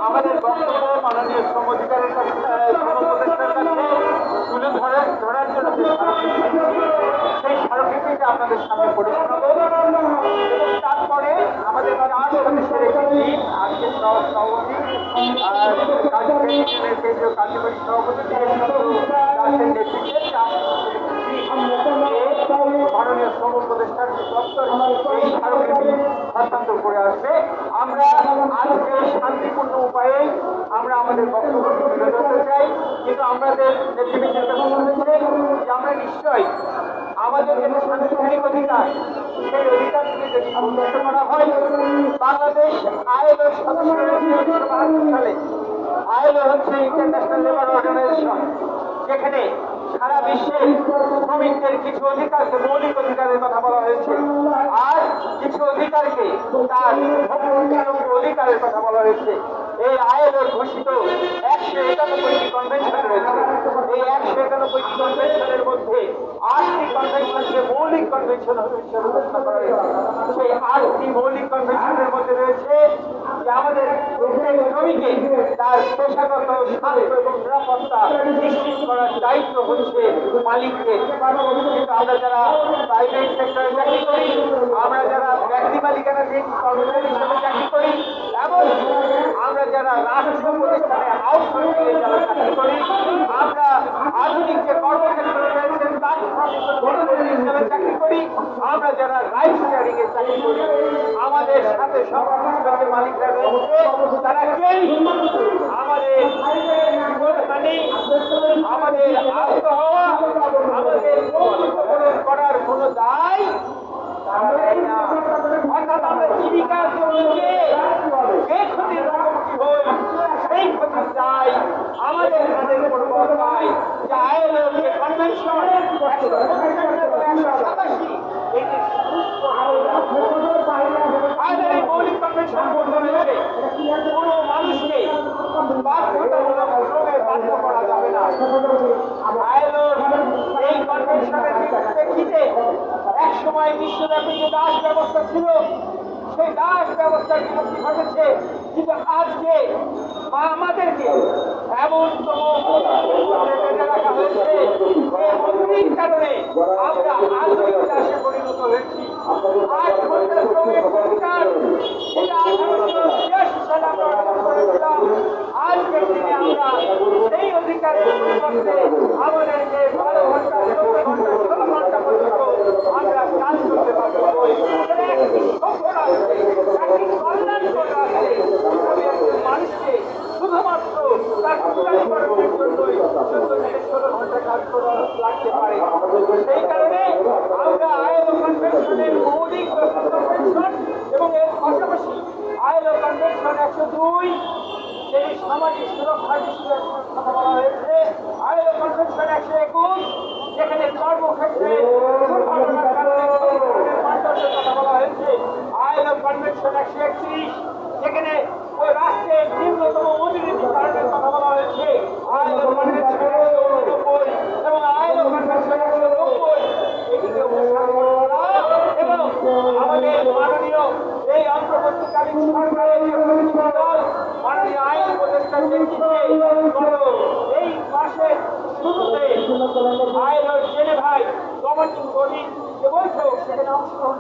আমাদের বক্তব্য মাননীয় শ্রম অধিকারের কাছে উপদেষ্টার কাছে তুলে ধরার জন্য যে স্মারকলিপি দিচ্ছি সেই স্মারকলিপিটা আপনাদের সামনে পড়ে শোনাবো এবং তারপরে আমাদের 4 সদস্যের একটি টিম আজকে সভাপতি কেন্দ্রীয় কার্যকরী সভাপতি দাসের নেতৃত্বে মাননীয় শ্রম উপদেষ্টার দপ্তর এই স্মারকলিপি হস্তান্তর করে আসবে। আমরা আজকে শান্তিপূর্ণ উপায়ে আমরা আমাদের বক্তব্য তুলে ধরতে চাই, কিন্তু আমাদের নেতৃবৃন্দের কাছে শুনেছে যে আমরা নিশ্চয়ই আমাদের যে সাংবিধানিক অধিকার সেই অধিকার থেকে যদি বঞ্চিত করা হয়, বাংলাদেশ আইএলও সদস্য রয়েছে 1972 সালে। আইএলও হচ্ছে ইন্টারন্যাশনাল লেবার অর্গানাইজেশন, যেখানে সারা বিশ্বে শ্রমিকদের কিছু অধিকারকে মৌলিক অধিকারের কথা বলা হয়েছে, আর কিছু অধিকারকে তার অধিকারের কথা বলা হয়েছে। এই আইএলওর ঘোষিত 191টি কনভেনশন রয়েছে। এই 191টি কনভেনশনের মধ্যে 8টি কনভেনশনকে মৌলিক কনভেনশন হিসেবে ঘোষণা করা হয়েছে। সেই 8টি মৌলিক কনভেনশনের মধ্যে রয়েছে যে আমাদের প্রত্যেক শ্রমিকে তার পেশাগত স্বাস্থ্য এবং নিরাপত্তা নিশ্চিত করার দায়িত্ব হচ্ছে মালিককে। কিন্তু আমরা যারা প্রাইভেট সেক্টরে চাকরি করি, আমরা যারা ব্যক্তি মালিকানাধীন কর্মচারী হিসেবে চাকরি করি, এবং আমরা যারা রাষ্ট্র প্রতিষ্ঠানে আউটসোর্সিং এ যারা চাকরি করি, আমরা আধুনিক যে কর্মক্ষেত্র রয়েছেন তার হিসেবে চাকরি করি, আমরা যারা রাইড শেয়ারিং এ চাকরি করি, আমাদের সাথে সংশ্লিষ্ট মালিকরা রয়েছে, তারা কেউ আমাদের জীবনহানি, আমাদের আহত হওয়া, আমাদের মৃত্যুবরণ করার কোনো দায় না। অর্থাৎ আমরা জীবিকার জন্য যে ক্ষতির মুখোমুখি হই, সেই ক্ষতির দায় আমাদের হাতের উপর বর্তায়। যে আইএলও যে কনভেনশন 187 এটি আইএলও মৌলিক কনভেনশন বলতে রয়েছে কোনো মানুষকে বাধ্যতামূলক শ্রমে বাধ্য করা যাবে না। আইএলও এই কনভেনশনের প্রেক্ষিতে এক সময় বিশ্বব্যাপী যে দাস ব্যবস্থা ছিল, সেই দাস ব্যবস্থার বিলুপ্তি ঘটেছে, কিন্তু আজকে আমাদেরকে এমনতম বেঁধে রাখা হয়েছে যে মজুরির কারণে আমরা আধুনিক দাসে পরিণত হয়েছি। 8 ঘন্টা শ্রমের অধিকার, সেটা 1886 সালে আমরা অর্জন করেছিলাম। আজকের দিনে আমরা সেই অধিকারের পরিবর্তে আমাদেরকে 12 ঘন্টা, 14 ঘন্টা, 16 ঘন্টা পর্যন্ত আমরা কাজ করতে পারবো। মানুষকে শুধুমাত্র তার কুটালীকরণের জন্যই 14 থেকে 16 ঘন্টা কাজ করা লাগতে পারে। সেই কারণে আমরা আইএলও কনভেনশনের মৌলিক কনভেনশন এবং এর পাশাপাশি আইএলও কনভেনশন 102 সেই সামাজিক সুরক্ষার বিষয়ে কথা বলা হয়েছে, আইএলও কনভেনশন 121 যেখানে কর্মক্ষেত্রে দুর্ঘটনার কারণে ক্ষতিপূরণের মানদণ্ডের কথা বলা হয়েছে, আইএলও কনভেনশন 131 যেখানে ওই রাষ্ট্রের নিম্নতম মজুরি নির্ধারণের কথা বলা হয়েছে, আইএলও কনভেনশন 189 এবং আইএলও কনভেনশন 190 এটিকে অনুসরণ করা এবং আমাদের মাননীয় এই অন্তর্বর্তীকালীন সরকারের যে প্রতিনিধি দল মাননীয় আইন উপদেষ্টার নেতৃত্বে এই মাসের শুরুতে আইএলও জেনেভায় গভর্নিং বডি যে বৈঠক সেখানে অংশগ্রহণ